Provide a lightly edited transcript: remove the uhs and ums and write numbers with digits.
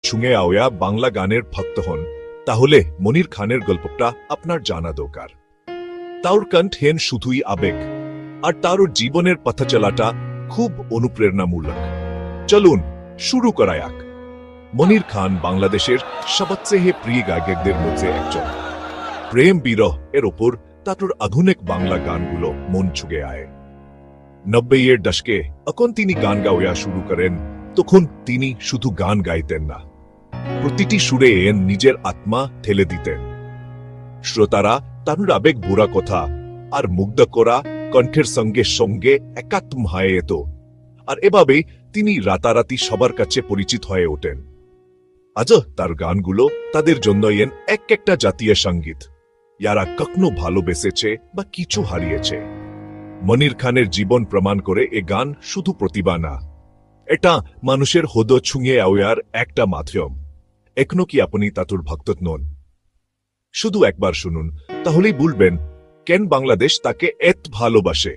ছুঁয়ে আওয়া বাংলা গানের ভক্ত হন তাহলে মনির খানের গল্পটা আপনার জানা দরকার। তার কণ্ঠ হেন শুধুই আবেগ, আর তার জীবনের পথ চলাটা খুব অনুপ্রেরণামূলক। চলুন শুরু করা যাক। মনির খান বাংলাদেশের সবচেয়ে প্রিয় গায়কদের মধ্যে একজন। প্রেম বিরহ এর ওপর তার আধুনিক বাংলা গানগুলো মন ছুঁয়ে আয়। 90-এর দশকে যখন তিনি গান গাওয়া শুরু করেন, তখন তিনি শুধু গান গাইতেন না, প্রতিটি সুরে এন নিজের আত্মা ঠেলে দিতেন। শ্রোতারা তার আবেগ বুড়া কথা আর মুগ্ধ করা কণ্ঠের সঙ্গে সঙ্গে একাত্ম হয়ে যেত, আর এভাবে তিনি রাতারাতি সবার কাছে পরিচিত হয়ে ওঠেন। আজ তার গানগুলো তাদের জন্য এক একটা জাতীয় সঙ্গীত, যারা কখনো ভালোবেসেছে বা কিছু হারিয়েছে। মনির খানের জীবন প্রমাণ করে এ গান শুধু প্রতিভা না, এটা মানুষের হৃদয় ছুঁয়ে যাওয়ার একটা মাধ্যম। এখনো কি আপনি তাতুর ভক্ত নন? শুধু একবার শুনুন, তাহলেই বলবেন কেন বাংলাদেশ তাকে এত ভালোবাসে।